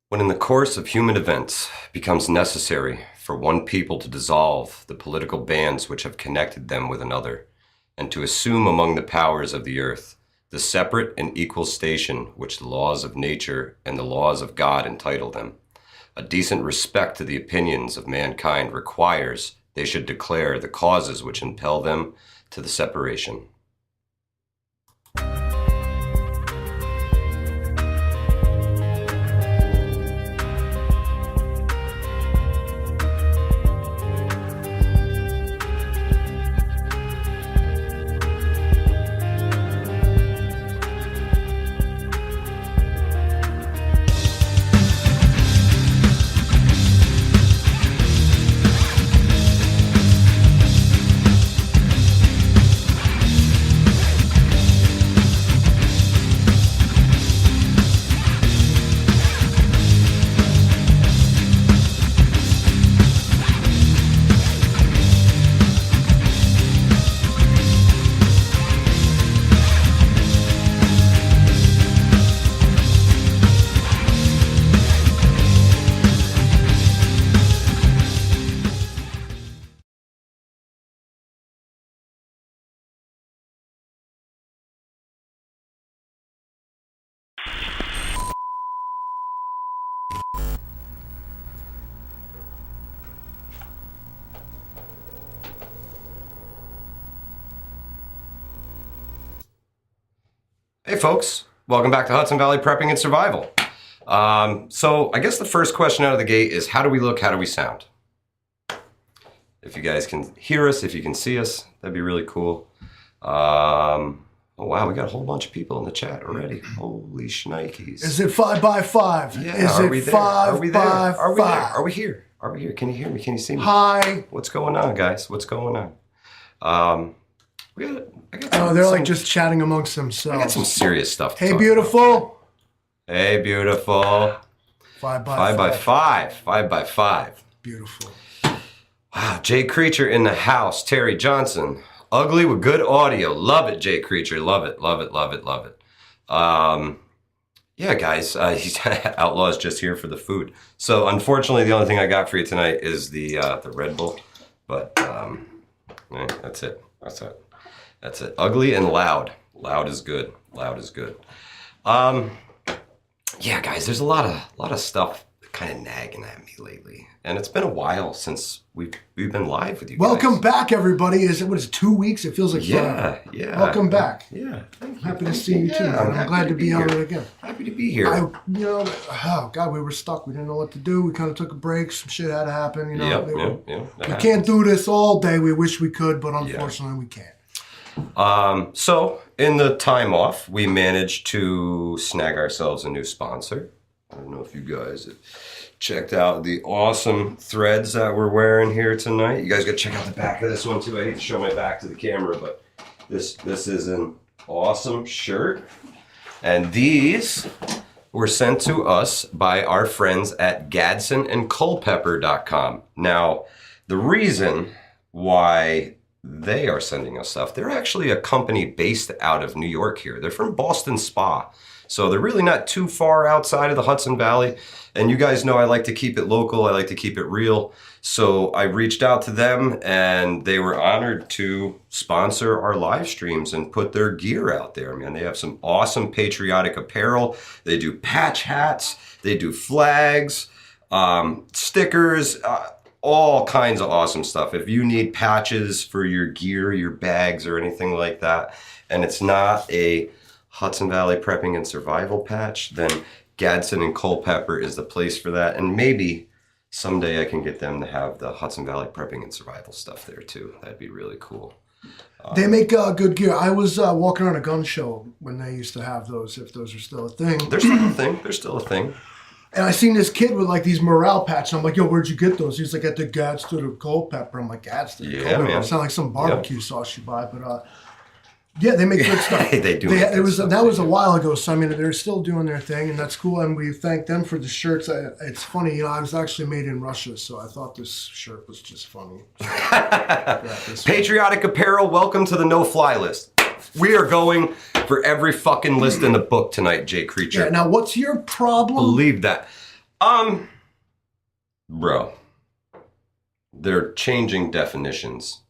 When in the course of human events becomes necessary for one people to dissolve the political bands which have connected them with another, and to assume among the powers of the earth the separate and equal station which the laws of nature and the laws of God entitle them, a decent respect to the opinions of mankind requires they should declare the causes which impel them to the separation. Hey folks, welcome back to Hudson Valley Prepping and Survival. So I guess the first question out of the gate is, how do we look, how do we sound? If you guys can hear us, if you can see us, that'd be really cool. Oh wow, we got a whole bunch of people in the chat already. Holy shnikes. Is it 5 by 5? Yeah, is it 5 by 5? Are we here? Are we here? Can you hear me? Can you see me? Hi. What's going on, guys? What's going on? They're like just chatting amongst themselves. I got some serious stuff to Hey, talk beautiful. about. Hey, beautiful. 5 by 5 by 5. 5 by 5. Beautiful. Wow, Jay Creature in the house. Terry Johnson. Ugly with good audio. Love it, Jay Creature. Love it, love it, love it, love it. Yeah, guys, Outlaw's just here for the food. So, unfortunately, the only thing I got for you tonight is the Red Bull. But, that's it. That's it. Ugly and loud. Loud is good. Loud is good. Yeah, guys, there's a lot of stuff kind of nagging at me lately, and it's been a while since we've been live with you guys. Welcome back, everybody. Is it 2 weeks? It feels like yeah. Welcome back. Yeah, thank you. Happy to see you too. I'm glad to be on it again. Happy to be here. Oh God, we were stuck. We didn't know what to do. We kind of took a break. Some shit had to happen. We can't do this all day. We wish we could, but unfortunately, we can't. So in the time off, we managed to snag ourselves a new sponsor. I don't know if you guys have checked out the awesome threads that we're wearing here tonight. You guys got to check out the back of this one too. I hate to show my back to the camera, but this is an awesome shirt. And these were sent to us by our friends at GadsonandCulpepper.com. Now, the reason why they are sending us stuff, they're actually a company based out of New York here. They're from Boston Spa. So they're really not too far outside of the Hudson Valley. And you guys know I like to keep it local. I like to keep it real. So I reached out to them and they were honored to sponsor our live streams and put their gear out there. Man, they have some awesome patriotic apparel. They do patch hats. They do flags, stickers, all kinds of awesome stuff. If you need patches for your gear, your bags, or anything like that, and it's not a Hudson Valley Prepping and Survival patch, then Gadson and Culpepper is the place for that. And maybe someday I can get them to have the Hudson Valley Prepping and Survival stuff there too. That'd be really cool. They make good gear. I was walking around a gun show when they used to have those, if those are still a thing. They're still a thing. They're still a thing. And I seen this kid with like these morale patches. I'm like, yo, where'd you get those? He's like, at the Gadsden of Culpepper. I'm like, Gadsden? Yeah, man. It sounds like some barbecue sauce you buy, but yeah, they make good stuff. They do. That was a while ago, so I mean, they're still doing their thing, and that's cool. And we thank them for the shirts. It's funny, I was actually made in Russia, so I thought this shirt was just funny. So, Patriotic apparel. Welcome to the no-fly list. We are going for every fucking list in the book tonight, Jay Creature. Yeah. Now, what's your problem? Believe that. Bro, they're changing definitions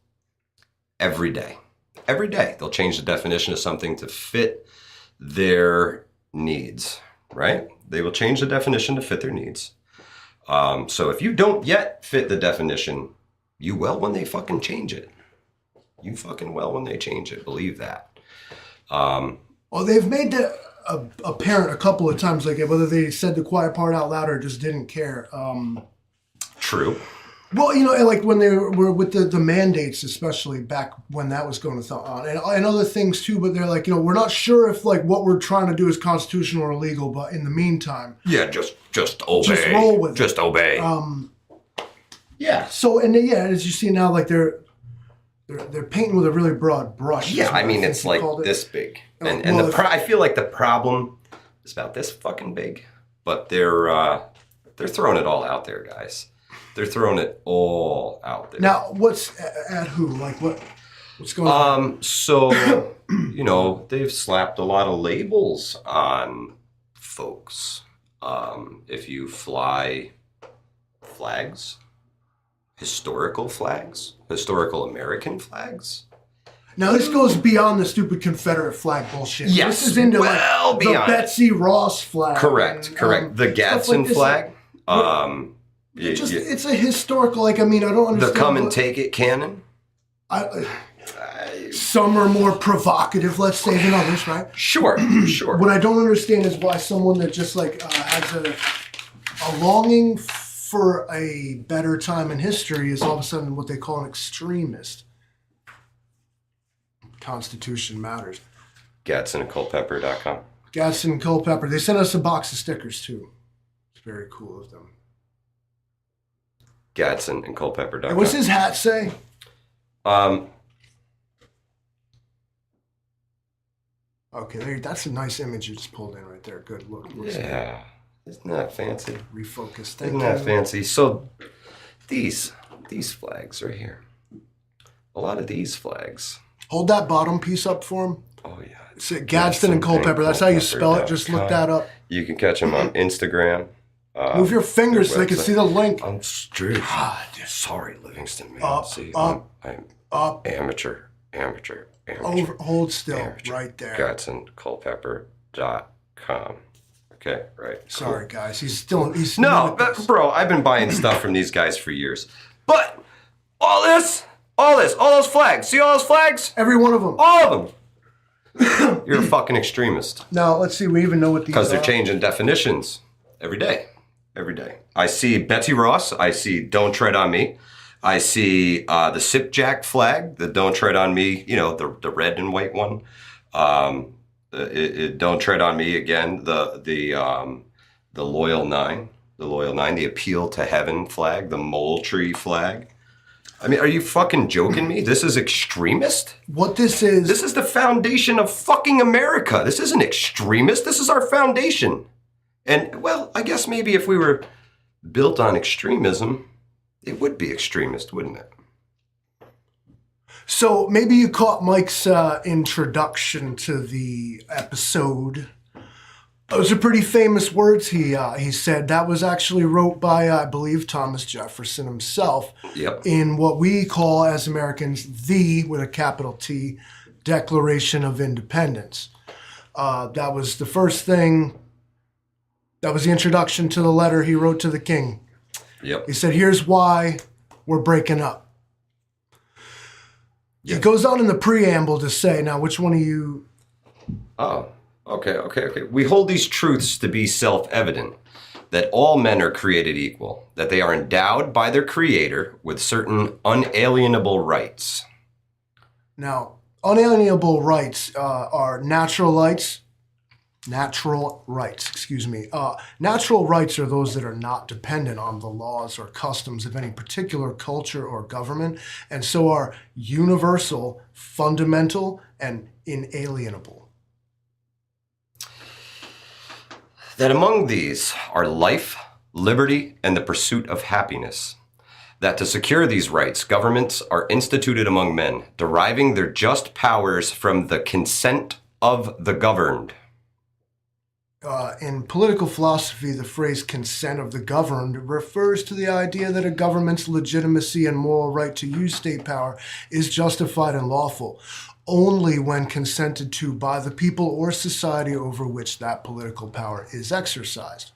every day. Every day they'll change the definition of something to fit their needs, right? They will change the definition to fit their needs. So if you don't yet fit the definition, you will when they fucking change it. You fucking will when they change it. Believe that. Well, they've made that apparent a couple of times, like whether they said the quiet part out loud or just didn't care. True. Well, like when they were with the mandates, especially back when that was going on, and other things too. But they're like, we're not sure if like what we're trying to do is constitutional or illegal. But in the meantime, yeah, just obey. Just roll with it. Just obey. Yeah. So as you see now, like they're painting with a really broad brush. Yeah, I mean it's like this big, and I feel like the problem is about this fucking big, but they're throwing it all out there, guys. They're throwing it all out there. Now, what's at who? Like what's going on? So they've slapped a lot of labels on folks. If you fly flags, historical American flags. Now this goes beyond the stupid Confederate flag bullshit. Yes, this is into beyond the Betsy Ross flag. Correct. The Gadsden flag. It's a historical. Like I don't understand. The come and take it cannon. Some are more provocative, let's say, than others, right? Sure. What I don't understand is why someone that just like has a longing for a better time in history is all of a sudden what they call an extremist. Constitution matters. GadsdenandCulpepper.com. Gadsden and Culpepper. They sent us a box of stickers too. It's very cool of them. GadsdenandCulpepper.com. And what's his hat say? Okay, that's a nice image you just pulled in right there. Good look. Yeah. Isn't that fancy? Refocus. Isn't that fancy? So these flags right here. A lot of these flags. Hold that bottom piece up for him. Oh, yeah. It's Gadsden and Culpepper. That's how you spell it. Just look that up. You can catch them on Instagram. Move your fingers so they can see the link. I'm straight. God, sorry, Livingston, man. I'm up. Amateur. Hold still, right there. GadsdenandCulpepper.com. Okay, right. Sorry, cool. guys. He's bro, I've been buying stuff from these guys for years. But all those flags. See all those flags? Every one of them. All of them. You're a fucking extremist. Now, let's see. We even know what these are. Because they're changing definitions every day. Every day. I see Betsy Ross. I see Don't Tread on Me. I see the Sipjack flag, the Don't Tread on Me, the red and white one. Don't Tread on Me again, the Loyal Nine, the Appeal to Heaven flag, the Moultrie flag. I mean, are you fucking joking me? This is extremist? What this is... This is the foundation of fucking America. This isn't extremist. This is our foundation. And, well, I guess maybe if we were built on extremism, it would be extremist, wouldn't it? So maybe you caught Mike's introduction to the episode. Those are pretty famous words he said. That was actually wrote by, I believe, Thomas Jefferson himself. Yep. In what we call, as Americans, the, with a capital T, Declaration of Independence. That was the first thing. That was the introduction to the letter he wrote to the king. Yep. He said, here's why we're breaking up. Yep. He goes on in the preamble to say, now, which one of you... Oh, okay. We hold these truths to be self-evident, that all men are created equal, that they are endowed by their Creator with certain unalienable rights. Now, unalienable rights are natural rights. Natural rights are those that are not dependent on the laws or customs of any particular culture or government, and so are universal, fundamental, and inalienable. That among these are life, liberty, and the pursuit of happiness. That to secure these rights, governments are instituted among men, deriving their just powers from the consent of the governed. In political philosophy, the phrase consent of the governed refers to the idea that a government's legitimacy and moral right to use state power is justified and lawful only when consented to by the people or society over which that political power is exercised.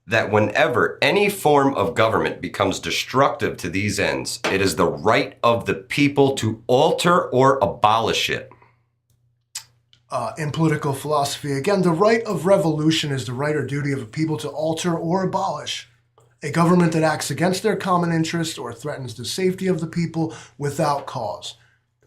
That whenever any form of government becomes destructive to these ends, it is the right of the people to alter or abolish it. In political philosophy, again, the right of revolution is the right or duty of a people to alter or abolish a government that acts against their common interest or threatens the safety of the people without cause.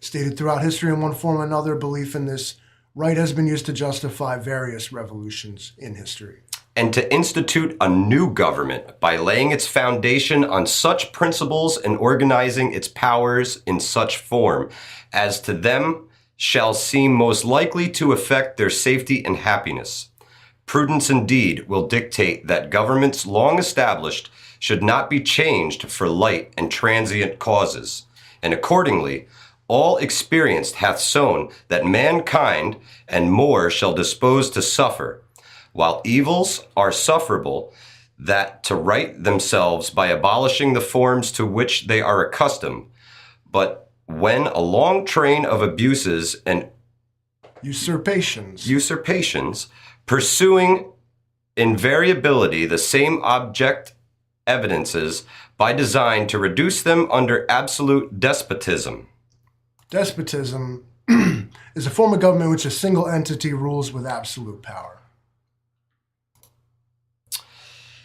Stated throughout history in one form or another, belief in this right has been used to justify various revolutions in history. And to institute a new government by laying its foundation on such principles and organizing its powers in such form as to them shall seem most likely to affect their safety and happiness. Prudence indeed will dictate that governments long established should not be changed for light and transient causes, and accordingly all experience hath shown that mankind and more shall dispose to suffer, while evils are sufferable, that to right themselves by abolishing the forms to which they are accustomed, but when a long train of abuses and usurpations, pursuing invariability the same object evidences by design to reduce them under absolute despotism. Despotism is a form of government in which a single entity rules with absolute power.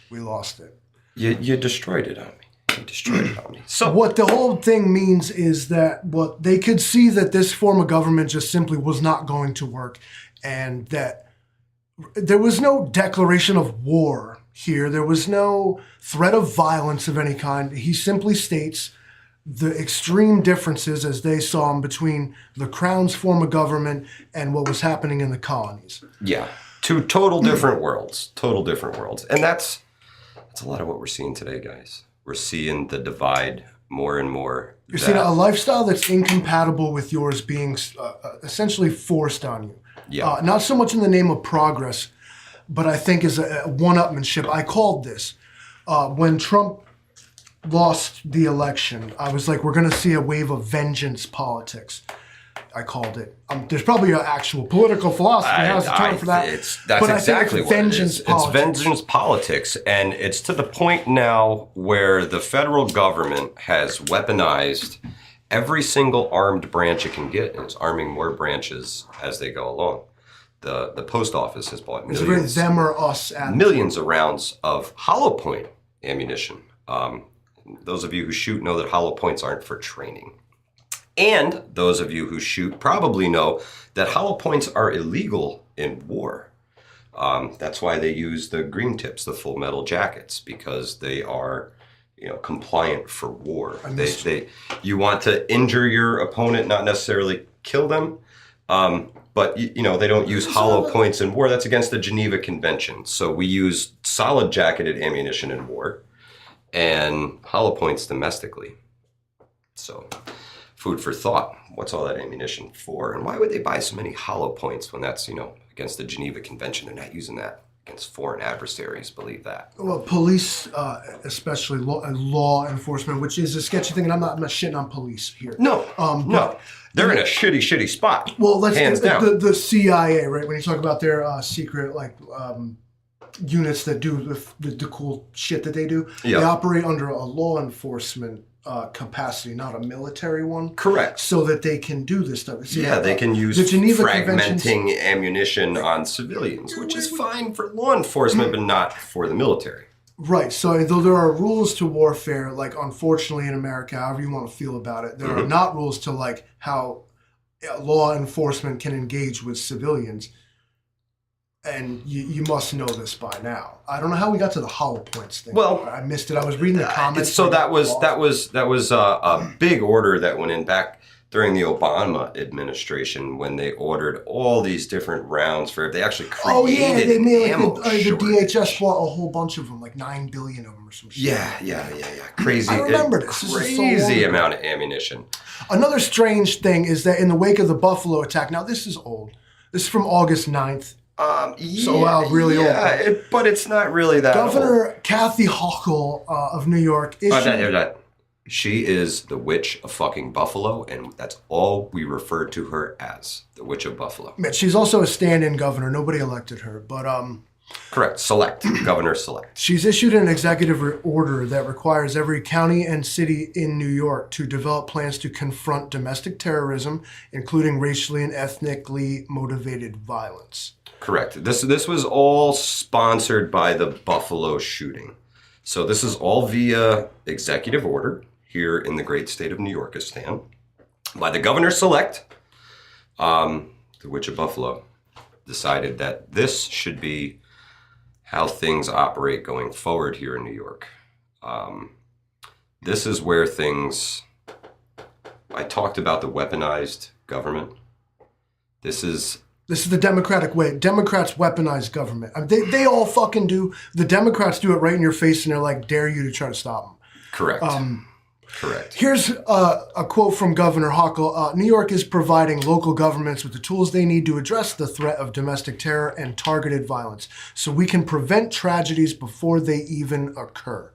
We lost it. You destroyed it on me. So what the whole thing means is that what they could see that this form of government just simply was not going to work, and that there was no declaration of war here. There was no threat of violence of any kind. He simply states the extreme differences as they saw them between the Crown's form of government and what was happening in the colonies. Yeah, two total different worlds. And that's a lot of what we're seeing today, guys. We're seeing the divide more and more. You're seeing a lifestyle that's incompatible with yours being essentially forced on you. Yeah. Not so much in the name of progress, but I think as a one-upmanship. I called this. When Trump lost the election, I was like, we're going to see a wave of vengeance politics. I called it. There's probably an actual political philosophy that has a term for that. That's exactly what it is. Politics. It's vengeance politics. And it's to the point now where the federal government has weaponized every single armed branch it can get. And it's arming more branches as they go along. The post office has bought millions, them or us millions of rounds of hollow point ammunition. Those of you who shoot know that hollow points aren't for training. And those of you who shoot probably know that hollow points are illegal in war. That's why they use the green tips, the full metal jackets, because they are, compliant for war. You want to injure your opponent, not necessarily kill them. But they don't use hollow points in war. That's against the Geneva Convention. So we use solid jacketed ammunition in war and hollow points domestically. So food for thought. What's all that ammunition for? And why would they buy so many hollow points when that's, against the Geneva Convention? They're not using that against foreign adversaries, believe that. Well, police, especially law enforcement, which is a sketchy thing, and I'm not shitting on police here. No. They're in a shitty spot. Well, hands down. The CIA, right? When you talk about their secret, units that do the cool shit that they do, They operate under a law enforcement capacity, not a military one. Correct. So that they can do this stuff. See, they can use the Geneva fragmenting ammunition on civilians, which is fine for law enforcement, but not for the military. Right. So though there are rules to warfare, unfortunately in America, however you want to feel about it, there are not rules to how law enforcement can engage with civilians. And you must know this by now. I don't know how we got to the hollow points thing. Well, I missed it. I was reading the comments. So that was a big order that went in back during the Obama administration when they ordered all these different rounds they actually created they made ammo the DHS bought a whole bunch of them, 9 billion of them or some shit. Yeah. Crazy. I remember this. Crazy amount of ammunition. Another strange thing is that in the wake of the Buffalo attack, now this is old. This is from August 9th. Really old. But it's not really that Governor old. Kathy Hochul of New York issued... She is the Witch of fucking Buffalo, and that's all we refer to her as, the Witch of Buffalo. She's also a stand-in governor. Nobody elected her, but... Correct. Select. Governor select. She's issued an executive order that requires every county and city in New York to develop plans to confront domestic terrorism, including racially and ethnically motivated violence. Correct. This was all sponsored by the Buffalo shooting. So this is all via executive order here in the great state of New Yorkistan by the governor select. The Witch of Buffalo decided that this should be how things operate going forward here in New York. This is where things... I talked about the weaponized government. This is the Democratic way. Democrats weaponize government. I mean, they all fucking do. The Democrats do it right in your face, and they're like, dare you to try to stop them. Correct. Correct. Here's a quote from Governor Hochul. New York is providing local governments with the tools they need to address the threat of domestic terror and targeted violence, so we can prevent tragedies before they even occur.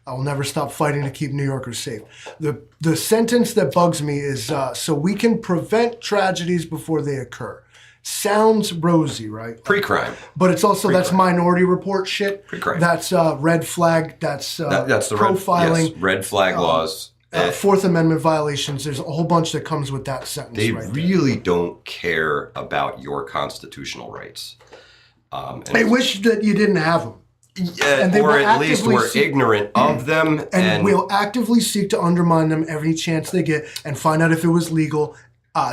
I will never stop fighting to keep New Yorkers safe. The sentence that bugs me is, so we can prevent tragedies before they occur. Sounds rosy, right? Pre-crime. But it's also, that's Minority Report shit. Pre-crime. That's red flag, that's the profiling. Red flag laws. Fourth Amendment violations. There's a whole bunch that comes with that sentence. They really don't care about your constitutional rights. They wish that you didn't have them. And or at least we're ignorant of them. And we'll actively seek to undermine them every chance they get and find out if it was legal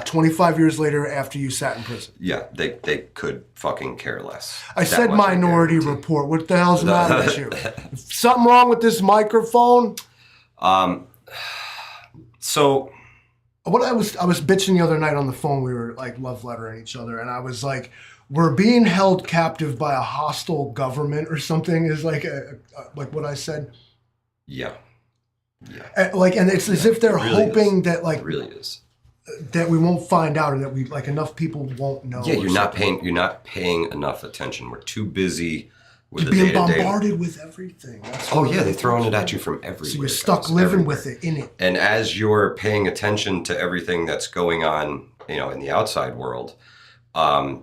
25 years later after you sat in prison. Yeah, they could fucking care less. I said Minority Report. What the hell's the matter with you? Something wrong with this microphone? So... What I was bitching the other night on the phone. We were like love lettering each other, and I was like, we're being held captive by a hostile government or something is like like what I said. Yeah. Yeah. And it's as if they're hoping that like... It really is. That we won't find out, or that we like enough people won't know. Yeah, you're not paying enough attention. We're too busy with the being bombarded with everything. They're throwing it at you from everywhere. So you're stuck living with it, in it. And as you're paying attention to everything that's going on, in the outside world,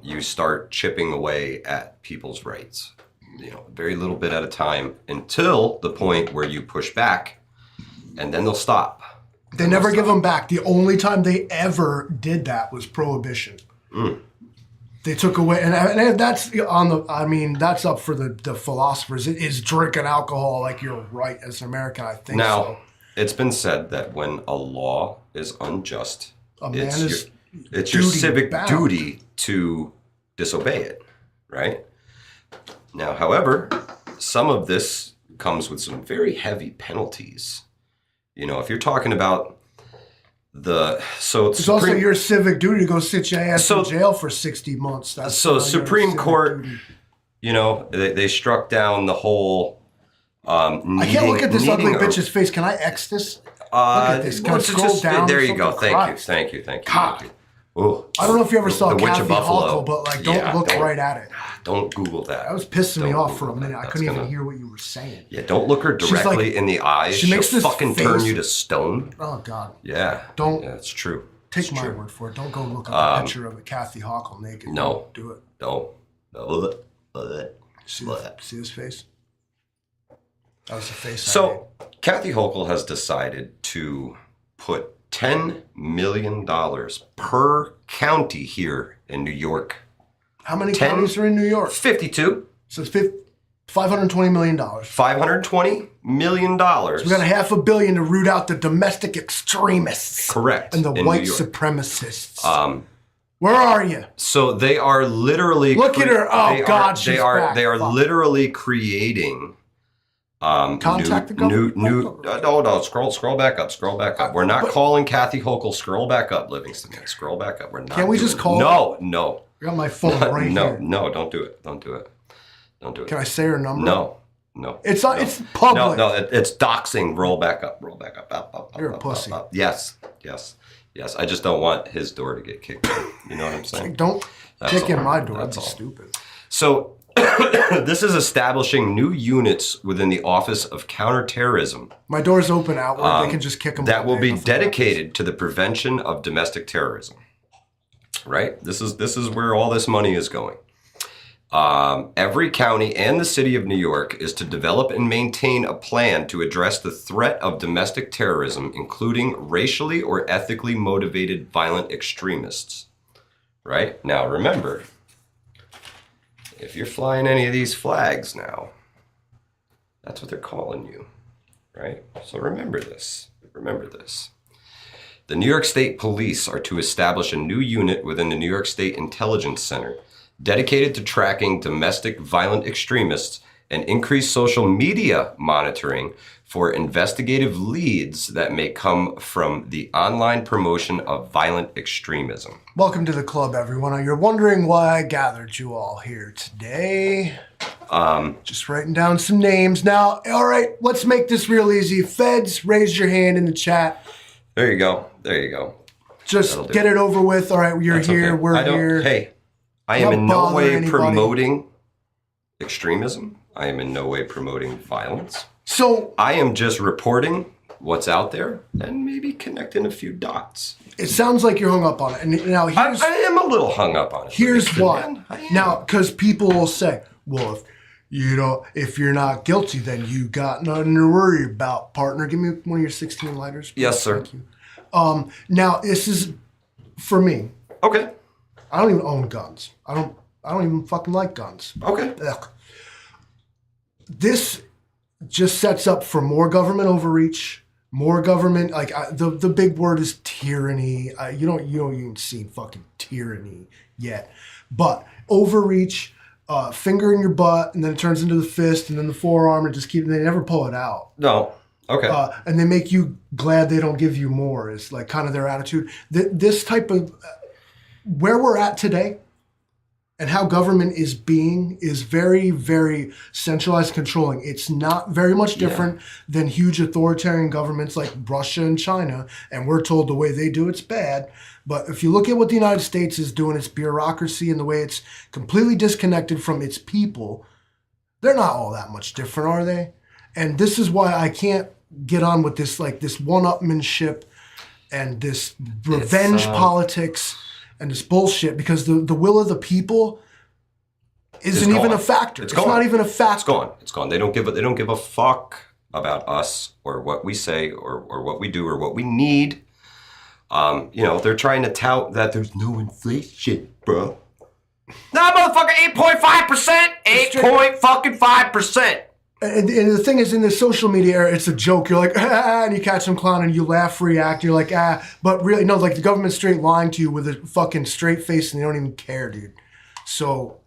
you start chipping away at people's rights. Very little bit at a time until the point where you push back, and then they'll stop. They never give them back. The only time they ever did that was Prohibition. They took away, and that's on the. I mean, that's up for the philosophers. It is drinking alcohol like you're right as an American. I think. Now, it's been said that when a law is unjust, it's your civic duty to disobey it, right? Now, however, some of this comes with some very heavy penalties. If you're talking about it's also your civic duty to go sit your ass in jail for 60 months. That's Supreme Court, they struck down the whole I can't look at this ugly bitch's face. Can I X this? Look at this. Can I scroll down? There you go. Thank you. God. Ooh, I don't know if you ever saw Kathy Hochul, but don't look right at it. Don't Google that. That was pissing me off for a minute. I couldn't even hear what you were saying. Yeah, don't look her directly in the eyes. She'll fucking turn you to stone. Oh, God. Yeah. Yeah, it's true. Take my word for it. Don't go look up a picture of Kathy Hochul naked. No. Don't do it. No. See his face? That was the face. So, Kathy Hochul has decided to put $10 million per county here in New York. How many counties are in New York? 52. So it's $520 million. $520 million. So we got $500 million to root out the domestic extremists. Correct. And the white supremacists. Where are you? So they are literally... Look at her. Oh, God, she's back. They are literally creating... Contact the government. No, scroll back up. We're not calling Kathy Hochul. Scroll back up, Livingston. Scroll back up. We're not. Can we just call? No. I got my phone right here. No, don't do it. Don't do it. Can I say her number? No. It's not. It's public. No, it's doxing. Roll back up. Up. You're a pussy. Yes. Yes, I just don't want his door to get kicked in. You know what I'm saying? Don't kick in my door. That's That'd be all. stupid. So this is establishing new units within the Office of Counterterrorism My door's open outward. They can just kick them. that will be dedicated to the prevention of domestic terrorism. Right? This is where all this money is going. Every county and the city of New York is to develop and maintain a plan to address the threat of domestic terrorism, including racially or ethically motivated violent extremists. Right? Now, remember, if you're flying any of these flags now, that's what they're calling you. Right? So remember this. Remember this. The New York State Police are to establish a new unit within the New York State Intelligence Center dedicated to tracking domestic violent extremists and increase social media monitoring for investigative leads that may come from the online promotion of violent extremism. Welcome to the club, everyone. You're wondering why I gathered you all here today. Just writing down some names. Now, all right, let's make this real easy. Feds, raise your hand in the chat. There you go. There you go. Just get it over with. All right, you're That's here. okay. We're here. Hey, I am Don't in no bother way anybody. promoting extremism. I am in no way promoting violence. So I am just reporting what's out there and maybe connecting a few dots. it sounds like you're hung up on it. And now here's I am a little hung up on it. here's Listen, why. man, I am. Now, because people will say, well, if you're not guilty, then you got nothing to worry about, partner. Give me one of your 16 lighters. Please. Yes, sir. Thank you. Now this is for me. Okay. I don't even own guns. I don't even fucking like guns. Okay. Ugh. This just sets up for more government overreach, more government. Like the big word is tyranny. You don't even see fucking tyranny yet, but overreach, finger in your butt, and then it turns into the fist, and then the forearm, and just they never pull it out. No. Okay. And they make you glad they don't give you more is like kind of their attitude. This type of where we're at today and how government is very, very centralized and controlling. It's not very much different than huge authoritarian governments like Russia and China. And we're told the way they do it's bad. But if you look at what the United States is doing, its bureaucracy and the way it's completely disconnected from its people, they're not all that much different, are they? And this is why I can't get on with this, like this one-upmanship and this revenge politics and this bullshit, because the will of the people isn't even a factor. It's not even a factor. It's gone. It's gone. They don't give a fuck about us or what we say or what we do or what we need. They're trying to tout that there's no inflation, bro. Nah, motherfucker, 8.5%. 8.5%. And the thing is, in the social media era, it's a joke. You're like, and you catch some clown and you laugh, react. You're like, but really, no, like the government's straight lying to you with a fucking straight face and they don't even care, dude. So.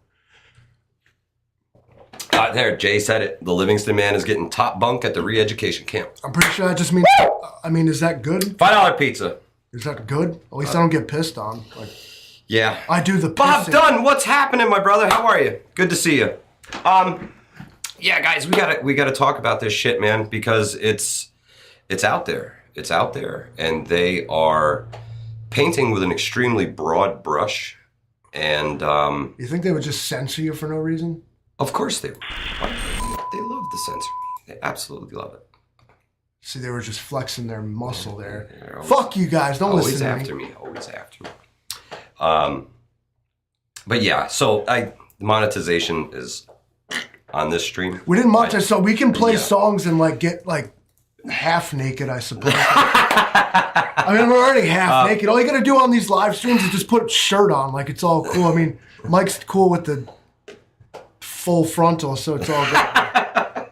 There, Jay said it. The Livingston man is getting top bunk at the re-education camp. I'm pretty sure that just means, is that good? $5 pizza. Is that good? At least I don't get pissed on. Like, yeah. I do the pissing. Bob Dunn, what's happening, my brother? How are you? Good to see you. Yeah, guys, we gotta talk about this shit, man, because it's out there. It's out there, and they are painting with an extremely broad brush. And you think they would just censor you for no reason? Of course they would. They love the censor. They absolutely love it. See, they were just flexing their muscle there. Fuck you guys! Don't listen to me. Always after me. But yeah, so monetization is on this stream. We didn't monetize, so we can play songs and like get like half naked, I suppose. I mean, we're already half naked. All you gotta do on these live streams is just put a shirt on, like it's all cool. I mean, Mike's cool with the full frontal, so it's all good.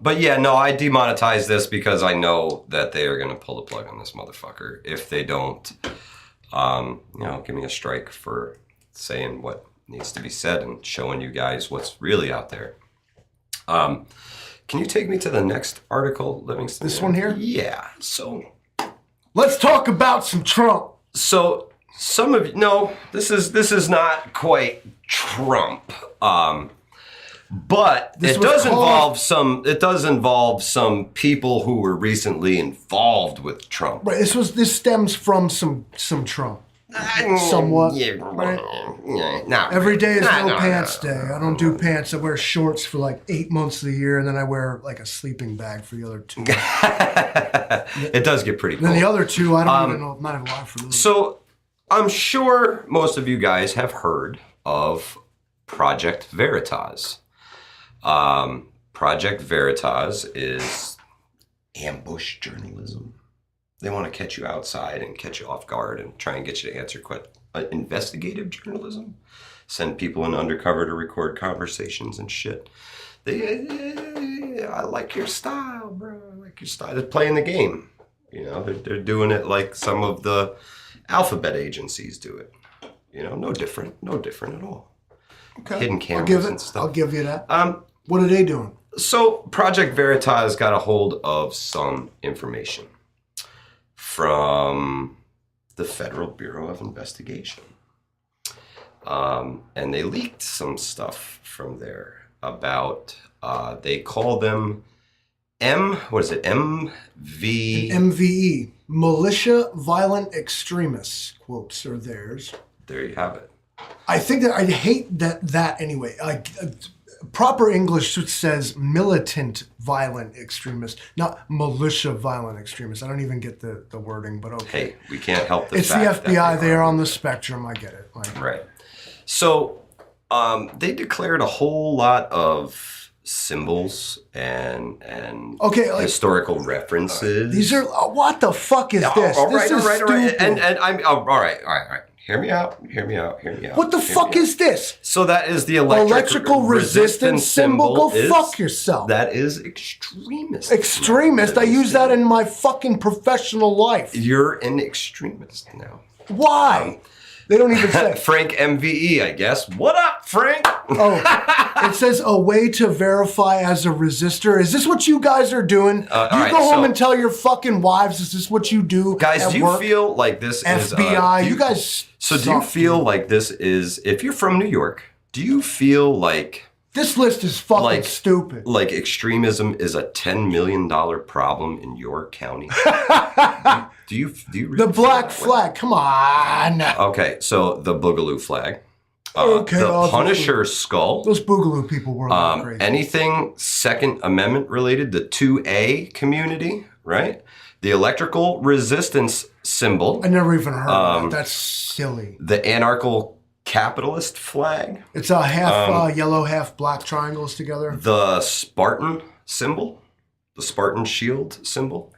But yeah, no, I demonetize this because I know that they are gonna pull the plug on this motherfucker if they don't, give me a strike for saying what needs to be said and showing you guys what's really out there. Can you take me to the next article, Livingston? This one here? Yeah. So let's talk about some Trump. So some of you, no, this is not quite Trump. But This it was does called- involve some. It does involve some people who were recently involved with Trump. Right. This stems from some Trump. Somewhat. Yeah, Right? yeah, not Every really. day is No, no no, pants no, day. I don't do pants. I wear shorts for like 8 months of the year, and then I wear like a sleeping bag for the other 2. It does get pretty cold. Then the other 2, I don't even know. I'm not even alive for those. So I'm sure most of you guys have heard of Project Veritas. Project Veritas is ambush journalism. They want to catch you outside and catch you off guard and try and get you to answer questions. Investigative journalism. Send people in undercover to record conversations and shit. I like your style, bro. I like your style. They're playing the game. You know, they're doing it like some of the alphabet agencies do it. You know, no different at all. Okay. Hidden cameras and stuff. I'll give you that. What are they doing? So Project Veritas got a hold of some information from the Federal Bureau of Investigation. And they leaked some stuff from there about, they call them MVE. MVE, militia violent extremists, quotes are theirs. There you have it. I think that I hate that anyway. Like proper English says militant violent extremist, not militia violent extremist. I don't even get the wording, but okay. Hey, we can't help the It's the fact that FBI. They are on the spectrum. I get it. Right. So they declared a whole lot of symbols and historical references. These are what the fuck is this? All right, this is stupid. And I'm all right. Hear me out. What the fuck is this? So that is the electrical resistance symbol? Go fuck yourself. That is extremist. Extremist? I use that in my fucking professional life. You're an extremist now. Why? They don't even say. Frank MVE, I guess. What up, Frank? Oh, it says a way to verify as a resistor. Is this what you guys are doing? You go home and tell your fucking wives, is this what you do? Guys, at do you work? feel like this is FBI? You guys. So do you feel like this is, if you're from New York, do you feel like this list is fucking stupid? Like extremism is a $10 million problem in your county? do you really the black flag? Come on. Okay, so the Boogaloo flag. Okay, the Punisher skull. Those Boogaloo people were crazy. Anything Second Amendment related, the 2A community, right? The electrical resistance symbol. I never even heard of that. That's silly. The anarcho-capitalist flag. It's a half yellow, half black triangles together. The Spartan symbol. The Spartan shield symbol.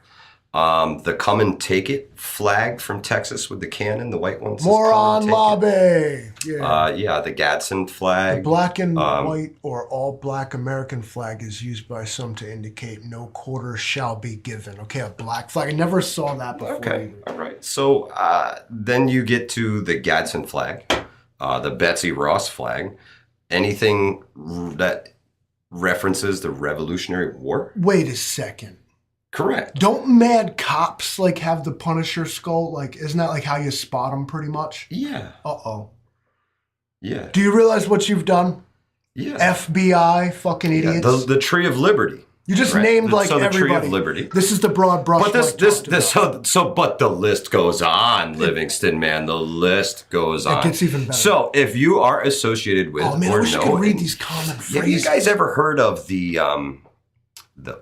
The Come and Take It flag from Texas with the cannon, the white one. Moron lobby. Yeah. The Gadsden flag. The black and white or all black American flag is used by some to indicate no quarter shall be given. Okay, a black flag. I never saw that before. Okay, either. all right. So then you get to the Gadsden flag, the Betsy Ross flag, anything that references the Revolutionary War. Wait a second. Correct. Don't mad cops like have the Punisher skull? Like, isn't that like how you spot them pretty much? Yeah. Uh-oh. Yeah. Do you realize what you've done? Yeah. FBI, fucking idiots. Yeah, the Tree of Liberty. You just named like so the everybody. Tree of Liberty. This is the broad brush. But but the list goes on, Livingston, man. The list goes on. It gets even better. So if you are associated with I wish you could read these common phrases. Have you guys ever heard of the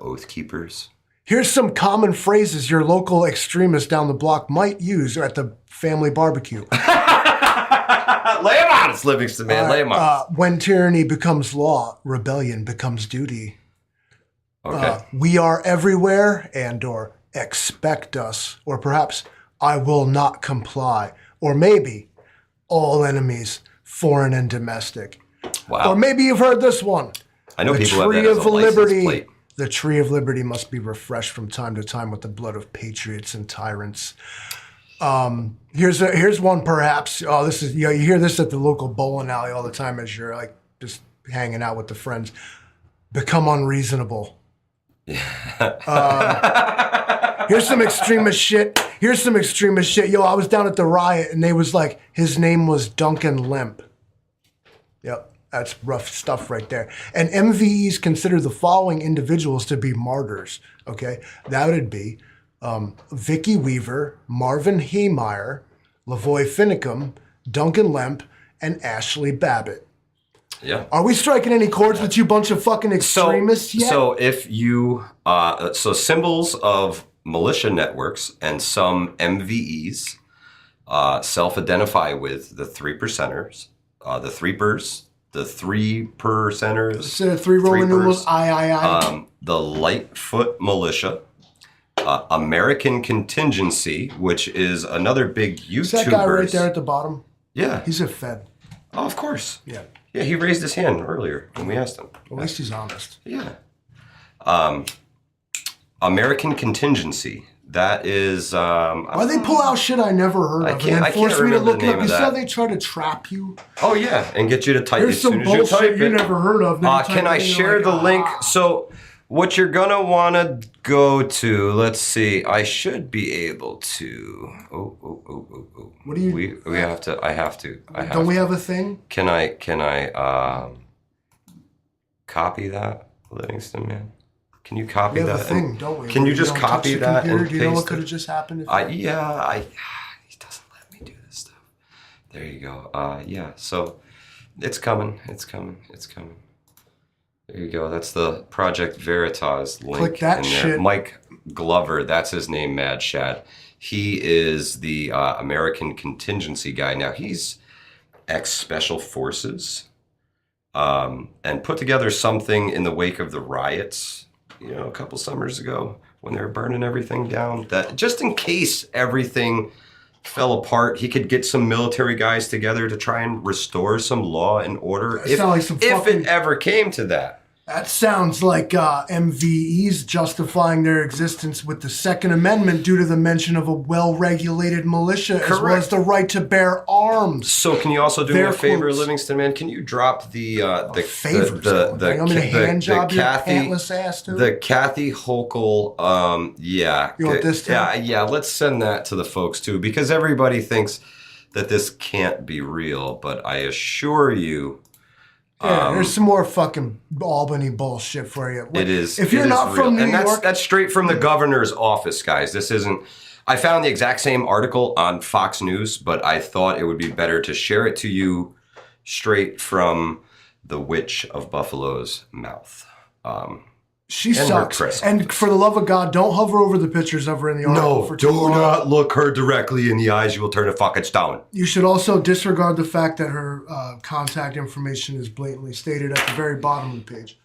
Oath Keepers? Here's some common phrases your local extremist down the block might use at the family barbecue. Lay them on us, Livingston, man. Lay them on us. When tyranny becomes law, rebellion becomes duty. Okay. We are everywhere and or expect us. Or perhaps I will not comply. Or maybe all enemies, foreign and domestic. Wow. Or maybe you've heard this one. I know the people tree have that as of a license liberty. plate. The tree of liberty must be refreshed from time to time with the blood of patriots and tyrants. Here's one perhaps. Oh, this is you hear this at the local bowling alley all the time as you're like just hanging out with the friends. Become unreasonable. Here's some extremist shit. Yo, I was down at the riot and they was like, his name was Duncan Lemp. Yep. That's rough stuff right there. And MVEs consider the following individuals to be martyrs. Okay, that would be Vicky Weaver, Marvin Heemeyer, Lavoy Finicum, Duncan Lemp, and Ashley Babbitt. Yeah. Are we striking any chords with you bunch of fucking extremists yet? So if you, so symbols of militia networks and some MVEs self-identify with the 3%ers, the Threepers, the 3%ers. So 3 Roman numerals, I. The Lightfoot Militia, American Contingency, which is another big YouTuber. Is that guy right there at the bottom? Yeah. He's a Fed. Oh, of course. Yeah. Yeah, he raised his hand earlier when we asked him. At least he's honest. Yeah. American Contingency. That is... Why they pull out shit I never heard of and then force me to look it up? You see how they try to trap you? Oh, yeah, and get you to type There's as soon some as you type bullshit you it. never heard of. Can I share the link? So what you're going to want to go to, let's see, I should be able to... Oh. What do you... We have to, I have to. Don't we have a thing? Can I copy that, Livingston, man? Can you copy that? We have a thing, don't we? Can you just copy that and paste it? Do you know what could have just happened? He doesn't let me do this stuff. There you go. Yeah, so it's coming. There you go. That's the Project Veritas link. Click that in shit. there. Mike Glover, that's his name, Mad Shad. He is the American Contingency guy. Now, he's ex-Special Forces and put together something in the wake of the riots, a couple summers ago when they were burning everything down, that just in case everything fell apart, he could get some military guys together to try and restore some law and order if it ever came to that. That sounds like MVEs justifying their existence with the Second Amendment due to the mention of a well-regulated militia as well as the right to bear arms. So can you also do me a favor, Livingston, man? Can you drop the Kathy Hochul, You want this too? Yeah, let's send that to the folks too, because everybody thinks that this can't be real, but I assure you, there's some more fucking Albany bullshit for you. It is. If you're not from New York, that's straight from the governor's office, guys. This isn't. I found the exact same article on Fox News, but I thought it would be better to share it to you straight from the Witch of Buffalo's mouth. She sucks. And for the love of God, don't hover over the pictures of her in the article for too long. Do not look her directly in the eyes. You will turn a fucking stone. You should also disregard the fact that her contact information is blatantly stated at the very bottom of the page.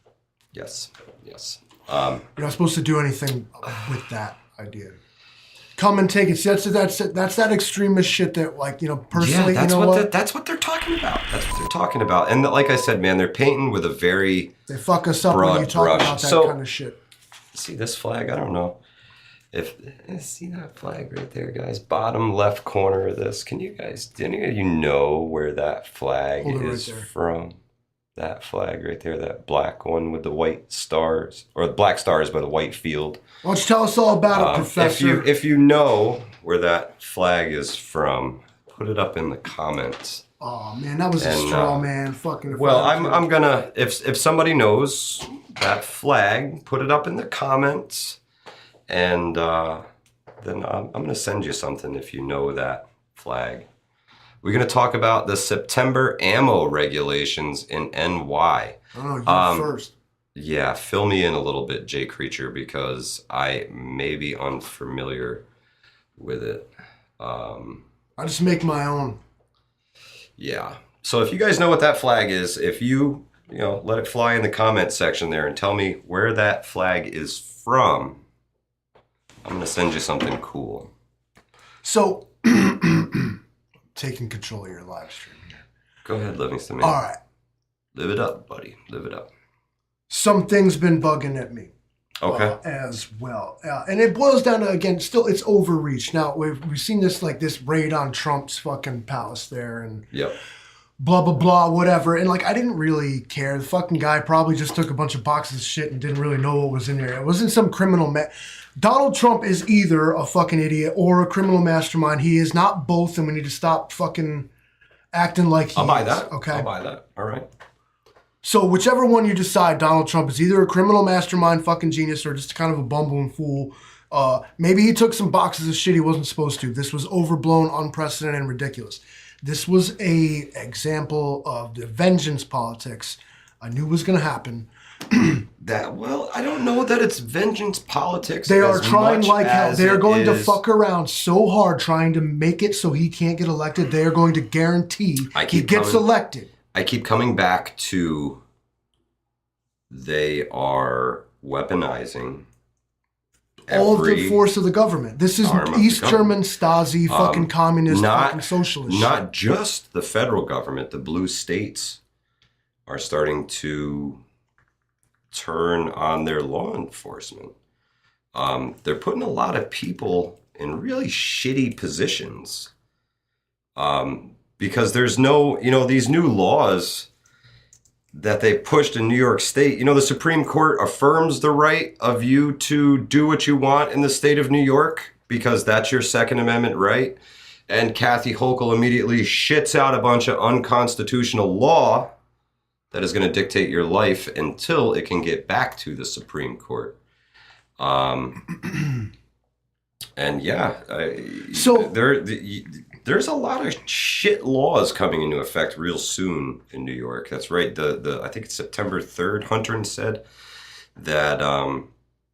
Yes. You're not supposed to do anything with that idea. Come and take it. See, that's that extremist shit that, personally, that's what they're talking about. That's what they're talking about. And like I said, man, they're painting with a very They fuck us up when you talk about that kind of shit. See this flag? I don't know. See that flag right there, guys? Bottom left corner of this. Can you guys, do any of you know where that flag is from? That flag right there, that black one with the white stars, or the black stars by the white field. Why don't you tell us all about it, Professor? If you know where that flag is from, put it up in the comments. Oh man, that was a straw man. Fucking. Well, I'm gonna if somebody knows that flag, put it up in the comments, and then I'm gonna send you something if you know that flag. We're going to talk about the September ammo regulations in NY. Oh, you first. Yeah, fill me in a little bit, Jay Creature, because I may be unfamiliar with it. I just make my own. Yeah. So if you guys know what that flag is, if you let it fly in the comment section there and tell me where that flag is from, I'm going to send you something cool. So... taking control of your live stream here. Go ahead, Livingston, man. All right. Live it up, buddy. Live it up. Something's been bugging at me. Okay. As well. And it boils down to, again, still, it's overreach. Now, we've seen this raid on Trump's fucking palace there and blah, blah, blah, whatever. And, I didn't really care. The fucking guy probably just took a bunch of boxes of shit and didn't really know what was in there. It wasn't some criminal... Donald Trump is either a fucking idiot or a criminal mastermind. He is not both, and we need to stop fucking acting like he is. I'll buy that. Okay? I'll buy that. All right. So whichever one you decide, Donald Trump is either a criminal mastermind, fucking genius, or just kind of a bumbling fool. Maybe he took some boxes of shit he wasn't supposed to. This was overblown, unprecedented, and ridiculous. This was a example of the vengeance politics I knew was going to happen. I don't know that it's vengeance politics. They are trying like hell. They are going to fuck around so hard trying to make it so he can't get elected. They are going to guarantee he gets elected. I keep coming back to they are weaponizing all of the force of the government. This is East German Stasi, fucking communist, fucking socialist. Not just the federal government. The blue states are starting to turn on their law enforcement. They're putting a lot of people in really shitty positions because there's no, these new laws that they pushed in New York State. The Supreme Court affirms the right of you to do what you want in the state of New York because that's your Second Amendment right. And Kathy Hochul immediately shits out a bunch of unconstitutional law that is going to dictate your life until it can get back to the Supreme Court. And yeah, there's a lot of shit laws coming into effect real soon in New York. That's right. I think it's September 3rd. Hunter said that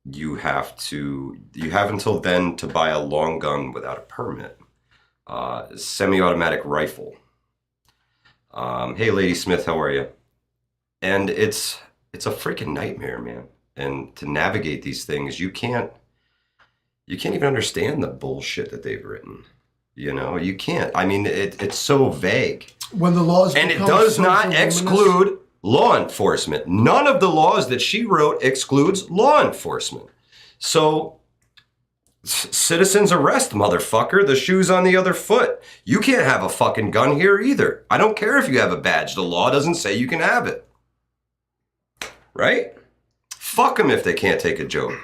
you have until then to buy a long gun without a permit, semi-automatic rifle. Hey, Lady Smith, how are you? And it's a freaking nightmare, man. And to navigate these things, you can't even understand the bullshit that they've written. You can't. I mean, it's so vague. When the laws and it does not exclude law enforcement. None of the laws that she wrote excludes law enforcement. So, citizens arrest, motherfucker. The shoe's on the other foot. You can't have a fucking gun here either. I don't care if you have a badge. The law doesn't say you can have it. Right? Fuck them if they can't take a joke.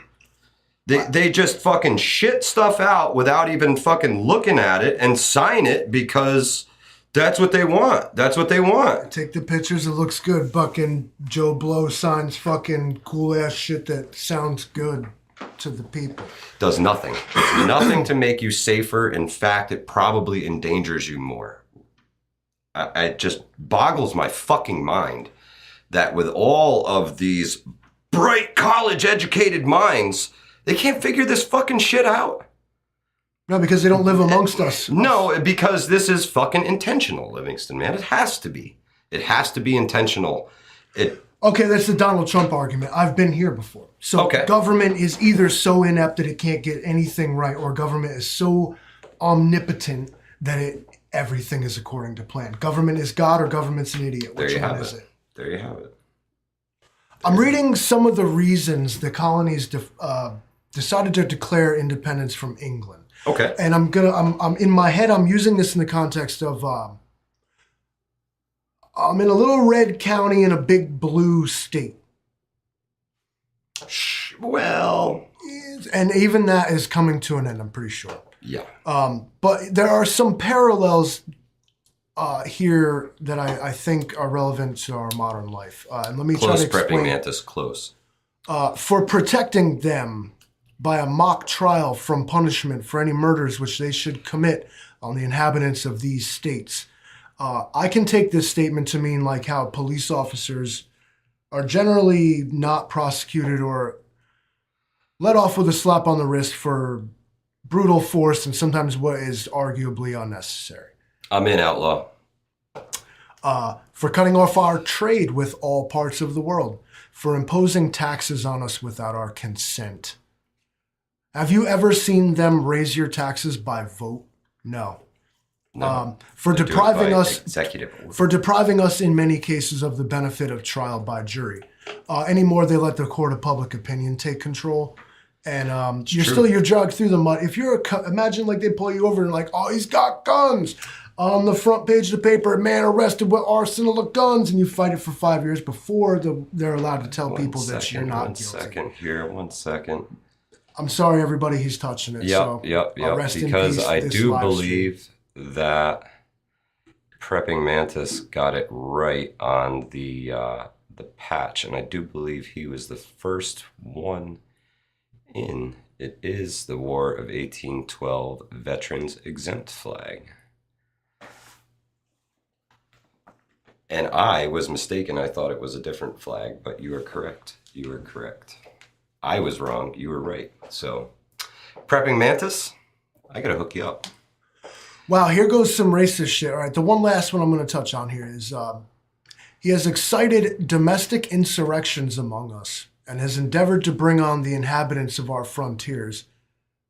They just fucking shit stuff out without even fucking looking at it and sign it because that's what they want. That's what they want. Take the pictures, it looks good. Fucking Joe Blow signs fucking cool ass shit that sounds good to the people. Does nothing. It's nothing to make you safer. In fact, it probably endangers you more. It just boggles my fucking mind that with all of these bright college-educated minds, they can't figure this fucking shit out. No, because they don't live amongst us. No, because this is fucking intentional, Livingston, man. It has to be. It has to be intentional. Okay, that's the Donald Trump argument. I've been here before. So government is either so inept that it can't get anything right, or government is so omnipotent that everything is according to plan. Government is God or government's an idiot. Which one is it? There you have it. I'm reading some of the reasons the colonies decided to declare independence from England. Okay. And I'm in my head, I'm using this in the context of, I'm in a little red county in a big blue state. Well. And even that is coming to an end, I'm pretty sure. Yeah. But there are some parallels here that I think are relevant to our modern life. And let me try to explain. Prepping Mantis, close. For protecting them by a mock trial from punishment for any murders which they should commit on the inhabitants of these states. I can take this statement to mean like how police officers are generally not prosecuted or let off with a slap on the wrist for brutal force and sometimes what is arguably unnecessary. I'm in, outlaw. For cutting off our trade with all parts of the world. For imposing taxes on us without our consent. Have you ever seen them raise your taxes by vote? No. For depriving us, executive order. For depriving us in many cases of the benefit of trial by jury. Anymore, they let the court of public opinion take control. And you're dragged through the mud. If you're imagine like they pull you over and like, oh, he's got guns. On the front page of the paper, man arrested with arsenal of guns, and you fight it for 5 years before they're allowed to tell people that you're not guilty. One second. I'm sorry, everybody, he's touching it. Yep. Because I do believe that Prepping Mantis got it right on the the patch, and I do believe he was the first one in. It is the War of 1812 Veterans Exempt flag. And I was mistaken. I thought it was a different flag, but you are correct. You are correct. I was wrong. You were right. So, Prepping Mantis, I gotta hook you up. Wow, here goes some racist shit. All right, the one last one I'm going to touch on here is he has excited domestic insurrections among us and has endeavored to bring on the inhabitants of our frontiers,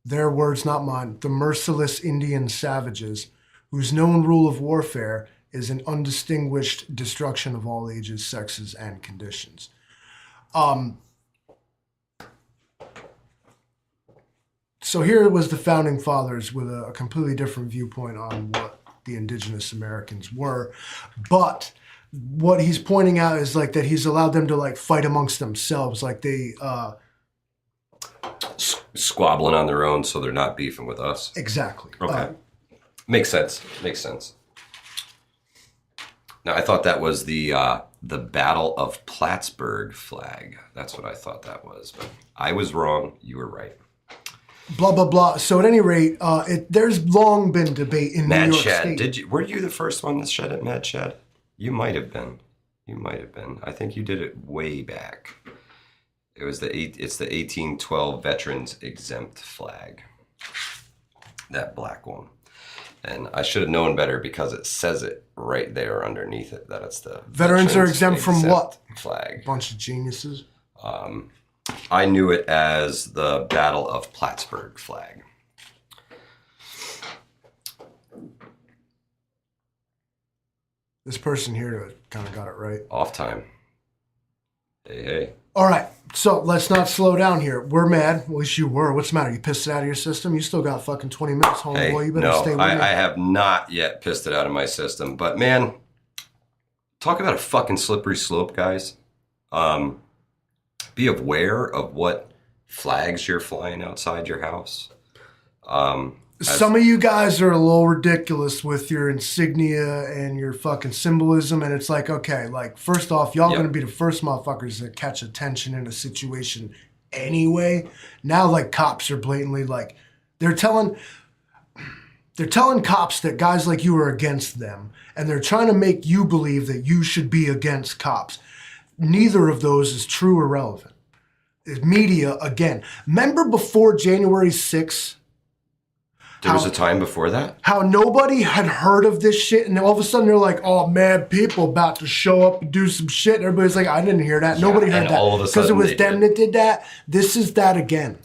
their words, not mine, the merciless Indian savages, whose known rule of warfare is an undistinguished destruction of all ages, sexes, and conditions. So here was the founding fathers with a completely different viewpoint on what the indigenous Americans were. But what he's pointing out is like that he's allowed them to like fight amongst themselves. Like they... Squabbling on their own so they're not beefing with us. Exactly. Okay. Makes sense. Makes sense. Now, I thought that was the Battle of Plattsburgh flag. That's what I thought that was. But I was wrong. You were right. Blah, blah, blah. So at any rate, there's long been debate in Mad New York Shed. State. Were you the first one that shed at Mad Shed? You might have been. You might have been. I think you did it way back. It's the 1812 Veterans Exempt flag. That black one. And I should have known better because it says it right there underneath it that it's the Veterans are exempt from what? Flag. Bunch of geniuses. I knew it as the Battle of Plattsburgh flag. This person here kind of got it right. Off time. Hey, hey. All right, so let's not slow down here. We're mad. At least you were. What's the matter? You pissed it out of your system? You still got fucking 20 minutes, homeboy. Hey, You better no, stay with me. I have not yet pissed it out of my system. But man, talk about a fucking slippery slope, guys. Be aware of what flags you're flying outside your house. Some of you guys are a little ridiculous with your insignia and your fucking symbolism, and it's like, okay, like, first off, y'all gonna be the first motherfuckers that catch attention in a situation anyway. Now, like, cops are blatantly, like, they're telling cops that guys like you are against them, and they're trying to make you believe that you should be against cops. Neither of those is true or relevant. Media, again. Remember before January 6th? There was a time before that? How nobody had heard of this shit, and all of a sudden they're like, oh man, people about to show up and do some shit. And everybody's like, I didn't hear that. Yeah, Nobody heard that. Because it was them that did that. This is that again.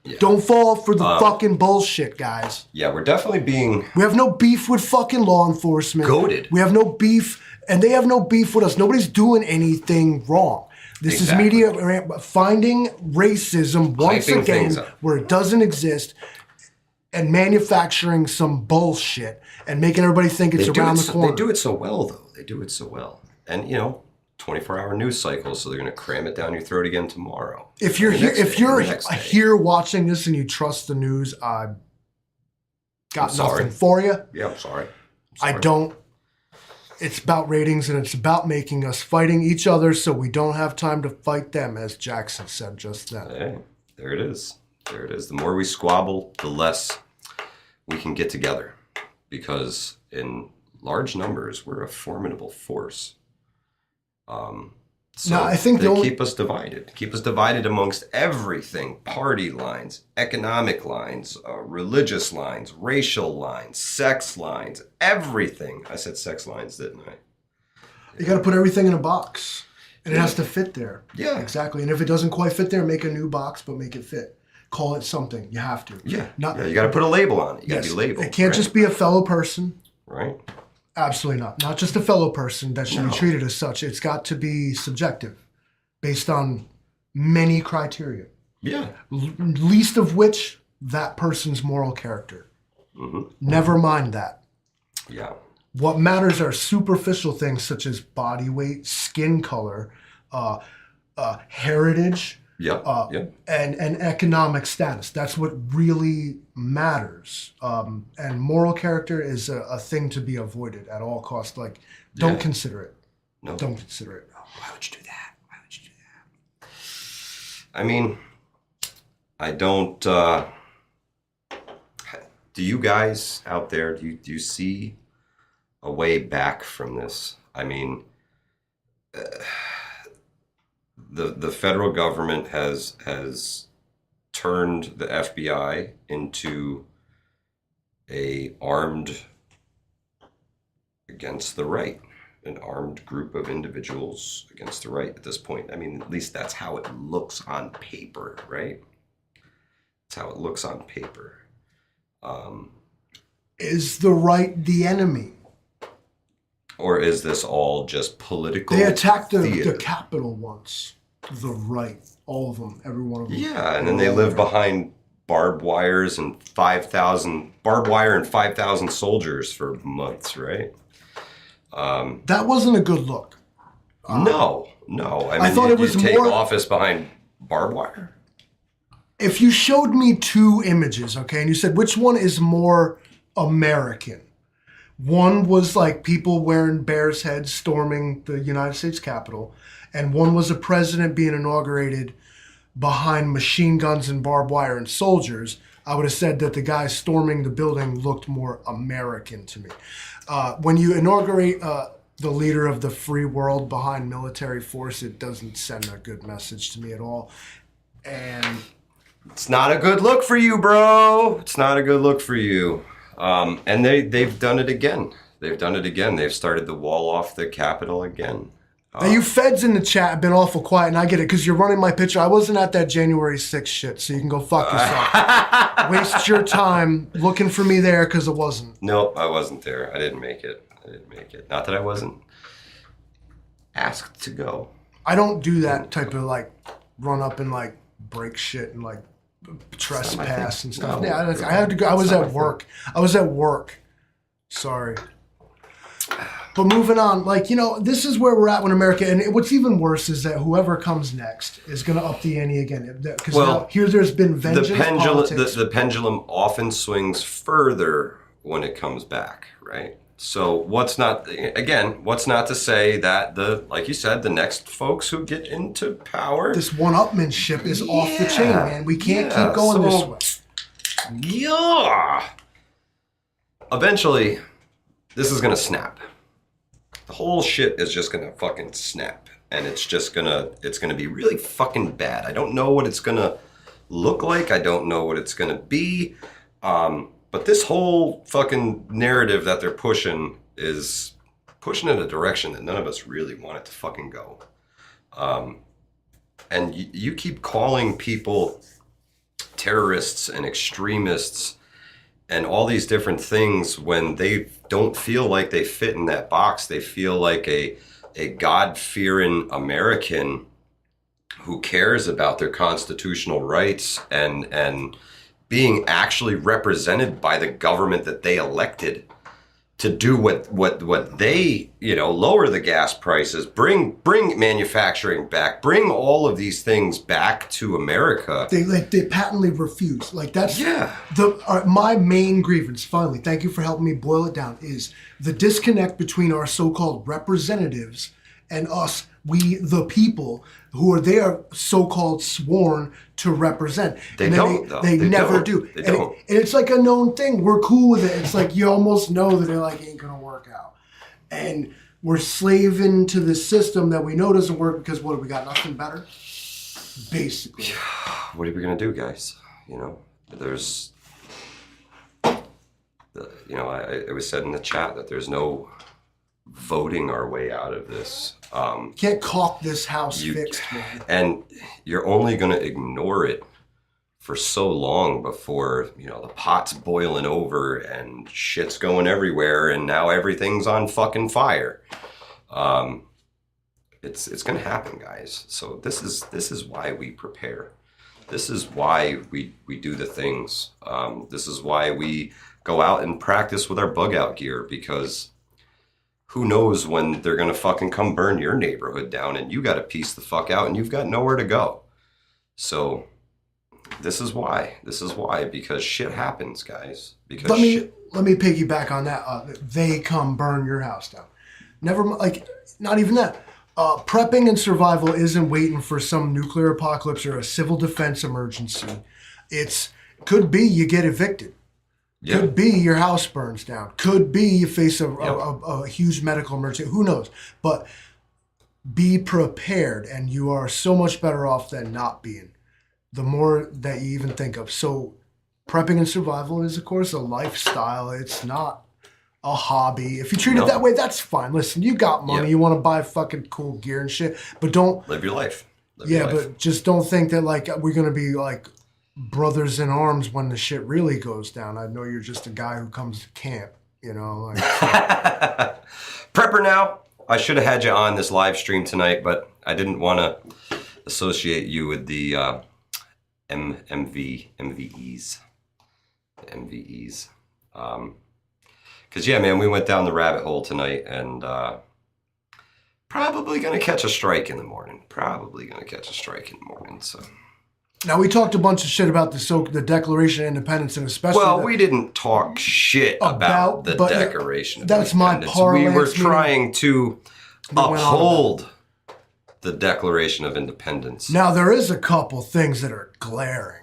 Yeah. Don't fall for the fucking bullshit, guys. Yeah, we're definitely being... We have no beef with fucking law enforcement. Goated. We have no beef, and they have no beef with us. Nobody's doing anything wrong. This is media finding racism once again where it doesn't exist and manufacturing some bullshit and making everybody think it's around the corner. They do it so well, though. They do it so well. And, 24-hour news cycle, so they're going to cram it down your throat again tomorrow. If you're here watching this and you trust the news, I've got nothing for you. Yeah, I'm sorry. I don't. It's about ratings, and it's about making us fighting each other so we don't have time to fight them, as Jackson said just then. Hey, there it is. There it is. The more we squabble, the less we can get together. Because in large numbers, we're a formidable force. So I think they keep us divided. Keep us divided amongst everything. Party lines, economic lines, religious lines, racial lines, sex lines, everything. I said sex lines, didn't I? You got to put everything in a box. And it has to fit there. Yeah. Exactly. And if it doesn't quite fit there, make a new box, but make it fit. Call it something. You have to. Yeah. You got to put a label on it. You got to be labeled. It can't just be a fellow person. Right. Absolutely not. Not just a fellow person that should be treated as such. It's got to be subjective based on many criteria. Yeah. Least of which, that person's moral character. Mm-hmm. Never mind that. Yeah. What matters are superficial things such as body weight, skin color, heritage, and economic status. That's what really matters. And moral character is a thing to be avoided at all costs. Like, don't consider it. No. Don't consider it. Why would you do that? I mean, I don't. Do you guys out there? Do you see a way back from this? I mean, the federal government has turned the FBI into a armed against the right, an armed group of individuals against the right at this point. I mean, at least that's how it looks on paper, right? That's how it looks on paper. Is the right the enemy? Or is this all just political? They attacked the theater? Capitol once. The right, all of them, every one of them. Yeah, and then they live behind barbed wires and 5,000 soldiers for months, right? That wasn't a good look. No. I mean, thought it was you take more office behind barbed wire. If you showed me two images, okay, and you said which one is more American, one was like people wearing bears' heads storming the United States Capitol, and one was a president being inaugurated behind machine guns and barbed wire and soldiers, I would have said that the guy storming the building looked more American to me. When you inaugurate the leader of the free world behind military force, it doesn't send a good message to me at all. And it's not a good look for you, bro. It's not a good look for you. And they've done it again. They've started to wall off the Capitol again. Now, you feds in the chat have been awful quiet, and I get it, because you're running my picture. I wasn't at that January 6th shit, so you can go fuck yourself. Waste your time looking for me there, because it wasn't. Nope, I wasn't there. I didn't make it. Not that I wasn't asked to go. I don't do that type of, like, run up and, like, break shit and, like, trespass and stuff. No, Yeah, I had to go. I was at work. Sorry. But moving on, like, you know, this is where we're at when America, and what's even worse is that whoever comes next is going to up the ante again. Because now here there's been vengeance politics. The pendulum often swings further when it comes back, right? So what's not to say that like you said, the next folks who get into power. This one-upmanship is off the chain, man. We can't keep going this way. Yeah. Eventually, this is going to snap. The whole shit is just gonna fucking snap, and it's gonna be really fucking bad. I don't know what it's gonna look like. I don't know what it's gonna be. But this whole fucking narrative that they're pushing is pushing in a direction that none of us really want it to fucking go. And you keep calling people terrorists and extremists and all these different things when they don't feel like they fit in that box. They feel like a God-fearing American who cares about their constitutional rights and being actually represented by the government that they elected to do what they, you know, lower the gas prices, bring manufacturing back, bring all of these things back to America. They patently refuse. Like, that's my main grievance. Finally, thank you for helping me boil it down. Is the disconnect between our so-called representatives and us, we the people, who are so-called sworn to represent. They never do. They don't. And it's like a known thing. We're cool with it. It's like you almost know that it like ain't gonna work out. And we're slaving to this system that we know doesn't work because what, we got nothing better? Basically. What are we gonna do, guys? You know, there's it was said in the chat that there's no voting our way out of this. Can't caulk this house fixed, man. And you're only going to ignore it for so long before, you know, the pot's boiling over and shit's going everywhere and now everything's on fucking fire. It's going to happen, guys. So this is why we prepare. This is why we do the things. This is why we go out and practice with our bug out gear, because who knows when they're going to fucking come burn your neighborhood down and you got to piece the fuck out and you've got nowhere to go. So this is why, because shit happens, guys. Because let me piggyback on that. They come burn your house down. Never, like, not even that. Prepping and survival isn't waiting for some nuclear apocalypse or a civil defense emergency. It's could be you get evicted. Yeah. Could be your house burns down. Could be you face a huge medical emergency. Who knows? But be prepared, and you are so much better off than not being. The more that you even think of. So prepping and survival is, of course, a lifestyle. It's not a hobby. If you treat it that way, that's fine. Listen, you got money. You want to buy fucking cool gear and shit, but don't live your life. But just don't think that like we're gonna be like brothers in arms when the shit really goes down. I know you're just a guy who comes to camp. You know, like Prepper now. I should have had you on this live stream tonight, but I didn't want to associate you with the MVEs. Because, yeah, man, we went down the rabbit hole tonight and probably going to catch a strike in the morning. So. Now, we talked a bunch of shit about the Declaration of Independence, and especially... Well, we didn't talk shit about the Declaration of Independence. That's my parlance. We were trying to uphold the Declaration of Independence. Now, there is a couple things that are glaring.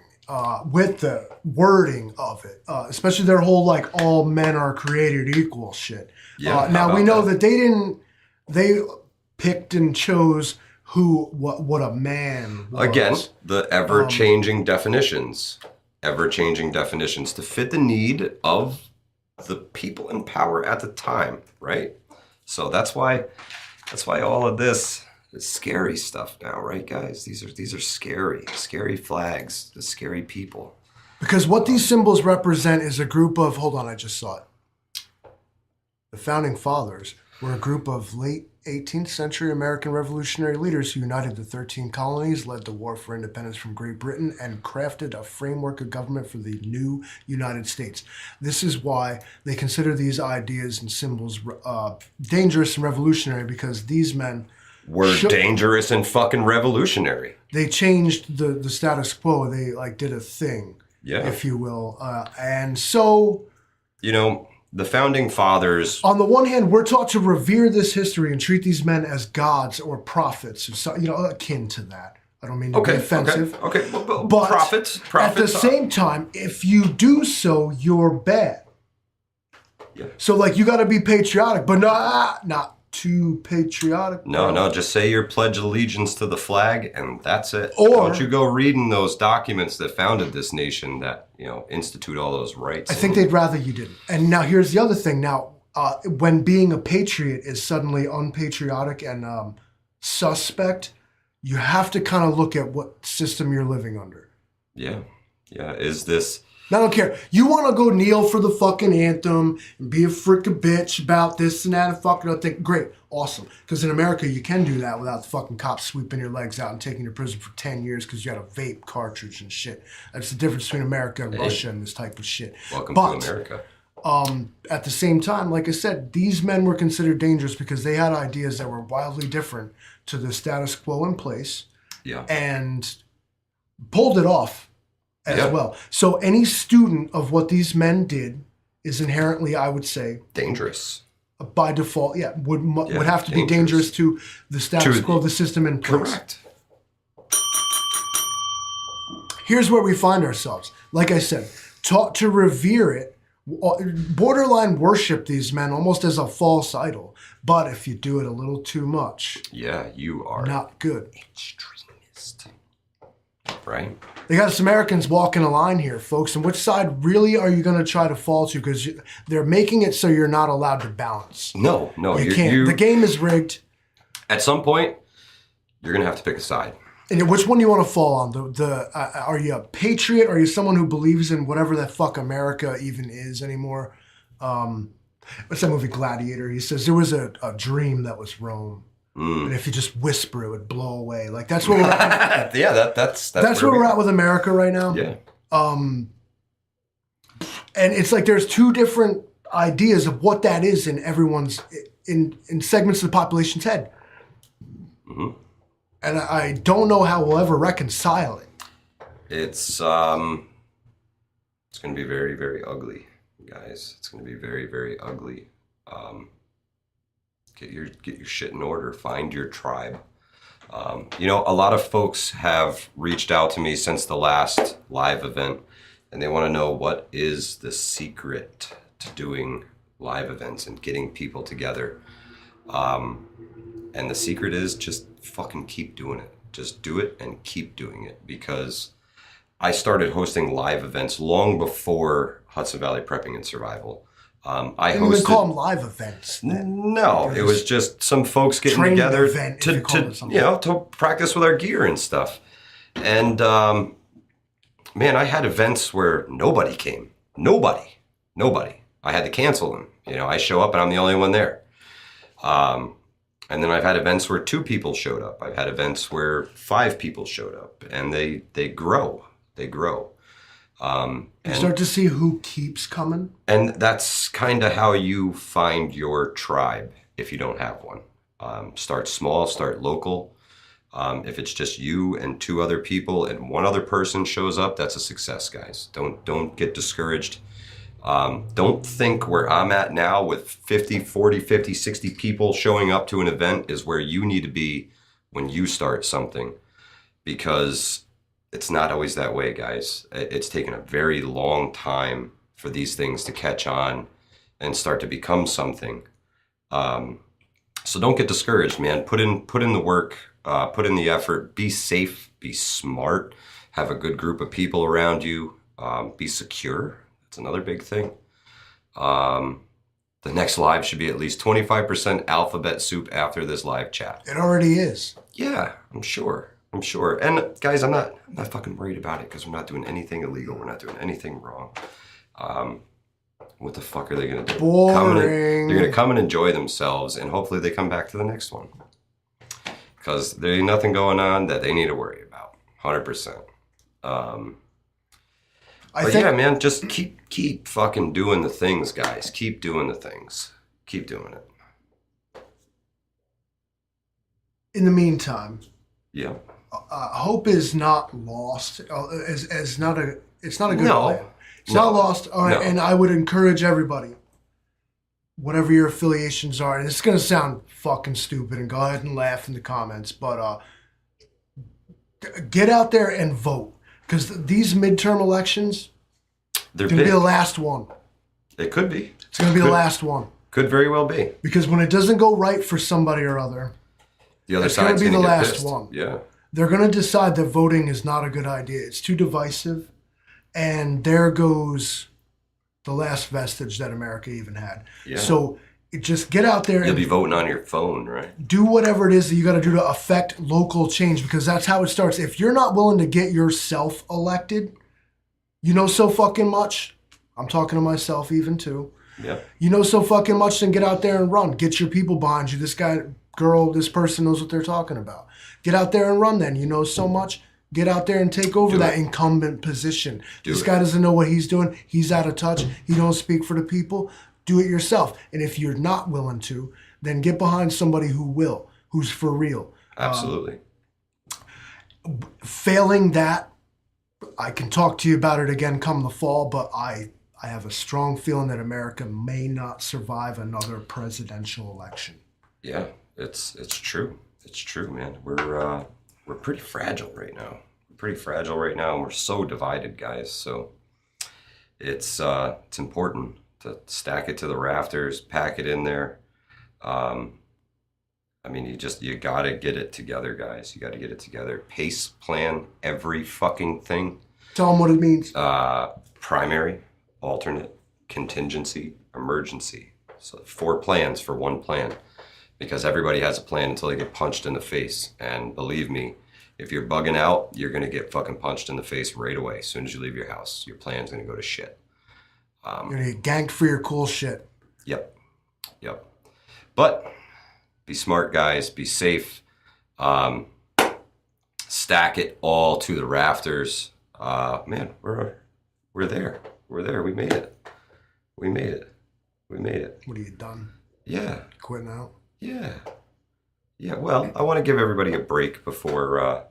With the wording of it, especially their whole like all men are created equal shit. Yeah. Now we know that they picked and chose what a man was. Again, the ever-changing definitions to fit the need of the people in power at the time, right? So that's why all of this. It's scary stuff now, right, guys? These are scary flags, the scary people. Because what these symbols represent is a group of, hold on, I just saw it. The Founding Fathers were a group of late 18th century American revolutionary leaders who united the 13 colonies, led the war for independence from Great Britain, and crafted a framework of government for the new United States. This is why they consider these ideas and symbols dangerous and revolutionary, because these men were dangerous and fucking revolutionary. They changed the status quo. They like did a thing, if you will. And so... You know, the Founding Fathers... On the one hand, we're taught to revere this history and treat these men as gods or prophets, so, akin to that. I don't mean to be offensive. Okay. But prophets. At the same time, if you do so, you're bad. Yeah. So, like, you got to be patriotic, but not too patriotic. No, just say your pledge of allegiance to the flag, and that's it. Or don't you go reading those documents that founded this nation that, institute all those rights. I think they'd rather you didn't. And now here's the other thing. Now, when being a patriot is suddenly unpatriotic and suspect, you have to kind of look at what system you're living under. Yeah. Is this... I don't care. You want to go kneel for the fucking anthem and be a frickin' bitch about this and that and fucking other thing. Great. Awesome. Because in America, you can do that without the fucking cops sweeping your legs out and taking you to prison for 10 years because you got a vape cartridge and shit. That's the difference between America and Russia and this type of shit. Welcome to America. At the same time, like I said, these men were considered dangerous because they had ideas that were wildly different to the status quo in place. Yeah. And pulled it off. As well. So any student of what these men did is inherently, I would say, dangerous. By default, would have to be dangerous to the status quo of the system in place. Correct. Here's where we find ourselves. Like I said, taught to revere it, borderline worship these men almost as a false idol. But if you do it a little too much, you are not good. Extremist. Right? They got us Americans walking a line here, folks. And which side really are you going to try to fall to? Because they're making it so you're not allowed to balance. No. You can't. The game is rigged. At some point, you're going to have to pick a side. And which one do you want to fall on? Are you a patriot? Are you someone who believes in whatever the fuck America even is anymore? What's that movie, Gladiator? He says there was a dream that was Rome. And if you just whisper, it would blow away. Like that's where we're at. that's where we're at with America right now. Yeah. And it's like there's two different ideas of what that is in everyone's in segments of the population's head. Mm-hmm. And I don't know how we'll ever reconcile it. It's going to be very, very ugly, guys. It's going to be very, very ugly. Get your shit in order. Find your tribe. You know, a lot of folks have reached out to me since the last live event, and they want to know what is the secret to doing live events and getting people together. And the secret is just fucking keep doing it. Just do it and keep doing it, because I started hosting live events long before Hudson Valley Prepping and Survival. I didn't even call them live events. No, it was just some folks getting together to practice with our gear and stuff. And man, I had events where nobody came. Nobody. I had to cancel them. You know, I show up and I'm the only one there. And then I've had events where 2 people showed up. I've had events where 5 people showed up, and they grow. They grow. You start to see who keeps coming. And that's kind of how you find your tribe if you don't have one. Start small, start local. If it's just you and 2 other people and 1 other person shows up, that's a success, guys. Don't get discouraged. Don't think where I'm at now with 50, 40, 50, 60 people showing up to an event is where you need to be when you start something, because it's not always that way, guys. It's taken a very long time for these things to catch on and start to become something. So don't get discouraged, man. Put in the work, put in the effort, be safe, be smart, have a good group of people around you, be secure. That's another big thing. The next live should be at least 25% alphabet soup after this live chat. It already is. Yeah, I'm sure. And guys, I'm not fucking worried about it, because we're not doing anything illegal. We're not doing anything wrong. What the fuck are they going to do? Boring. They're going to come and enjoy themselves, and hopefully they come back to the next one. Because there ain't nothing going on that they need to worry about. 100%. Yeah, man, just keep fucking doing the things, guys. Keep doing the things. Keep doing it. In the meantime, yeah. Hope is not lost. It's not a good plan. It's not lost. All right, and I would encourage everybody, whatever your affiliations are, and it's going to sound fucking stupid, and go ahead and laugh in the comments, but get out there and vote. Because these midterm elections, they're going to be the last one. It could be. It's going to be the last one. Could very well be. Because when it doesn't go right for somebody or other, the other side's going to be the last one. Yeah. They're going to decide that voting is not a good idea. It's too divisive. And there goes the last vestige that America even had. Yeah. So just get out there. You'll be voting on your phone, right? Do whatever it is that you got to do to affect local change, because that's how it starts. If you're not willing to get yourself elected, you know so fucking much. I'm talking to myself even too. Yeah. You know so fucking much, then get out there and run. Get your people behind you. This guy, girl, this person knows what they're talking about. Get out there and run then. You know so much. Get out there and take over that incumbent position. This guy doesn't know what he's doing. He's out of touch. He don't speak for the people. Do it yourself. And if you're not willing to, then get behind somebody who will, who's for real. Absolutely. Failing that, I can talk to you about it again come the fall, but I have a strong feeling that America may not survive another presidential election. Yeah, it's true. It's true, man. We're pretty fragile right now. And we're so divided, guys. So it's important to stack it to the rafters, pack it in there. I mean, you gotta get it together, guys. You gotta get it together. Pace plan every fucking thing. Tell them what it means. Primary, alternate, contingency, emergency. So 4 plans for 1 plan. Because everybody has a plan until they get punched in the face. And believe me, if you're bugging out, you're going to get fucking punched in the face right away. As soon as you leave your house, your plan's going to go to shit. You're going to get ganked for your cool shit. Yep. But be smart, guys. Be safe. Stack it all to the rafters. Man, we're there. We're there. We made it. What are you, done? Yeah. Quitting out? Yeah, well, I want to give everybody a break before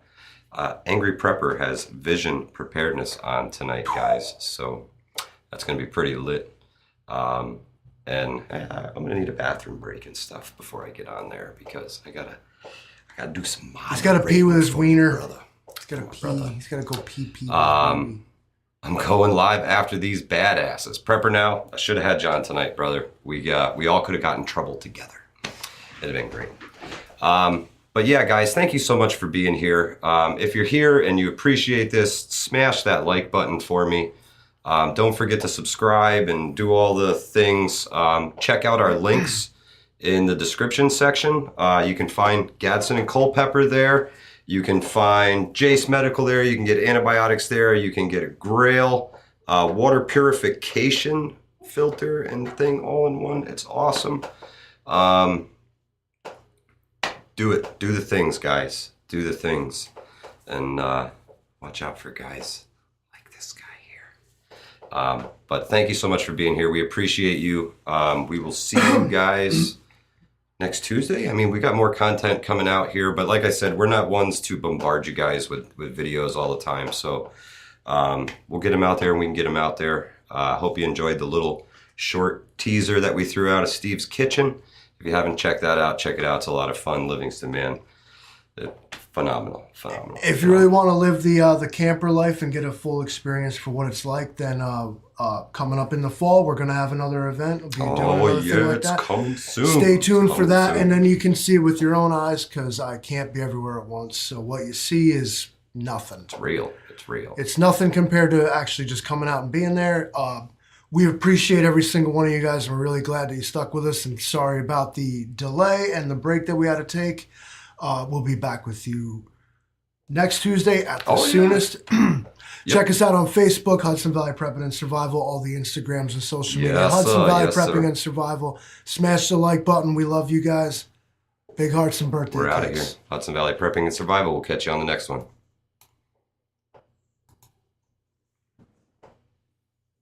Angry Prepper has vision preparedness on tonight, guys. So that's going to be pretty lit. And And I'm gonna need a bathroom break and stuff before I get on there because I gotta do some. He's got to pee with his wiener. Brother. He's got to pee. He's got to go pee. I'm going live after these badasses. Prepper now. I should have had John tonight, brother. We all could have gotten in trouble together. It'd have been great. But yeah, guys, thank you so much for being here. If you're here and you appreciate this, smash that like button for me. Don't forget to subscribe and do all the things. Check out our links in the description section. You can find Gadsden and Culpepper there. You can find Jace Medical there. You can get antibiotics there. You can get a Grail water purification filter and thing all in one. It's awesome. Do it. Do the things, guys. Do the things. And watch out for guys like this guy here. But thank you so much for being here. We appreciate you. We will see you guys next Tuesday. I mean, we got more content coming out here, but like I said, we're not ones to bombard you guys with videos all the time. So we'll get them out there and we can get them out there. Hope you enjoyed the little short teaser that we threw out of Steve's kitchen. If you haven't checked that out, check it out. It's a lot of fun. Livingston, man. Phenomenal. If you really want to live the camper life and get a full experience for what it's like, then coming up in the fall, we're going to have another event. We'll be doing another thing like that. Coming soon. Stay tuned for that, and then you can see it with your own eyes because I can't be everywhere at once. So what you see is nothing. It's real. It's real. It's nothing compared to actually just coming out and being there. We appreciate every single one of you guys. We're really glad that you stuck with us, and sorry about the delay and the break that we had to take. We'll be back with you next Tuesday at the soonest. Check us out on Facebook, Hudson Valley Prepping and Survival, all the Instagrams and social media. Hudson Valley Prepping and Survival. Smash the like button. We love you guys. Big hearts and birthday cakes. We're out of here. Hudson Valley Prepping and Survival. We'll catch you on the next one.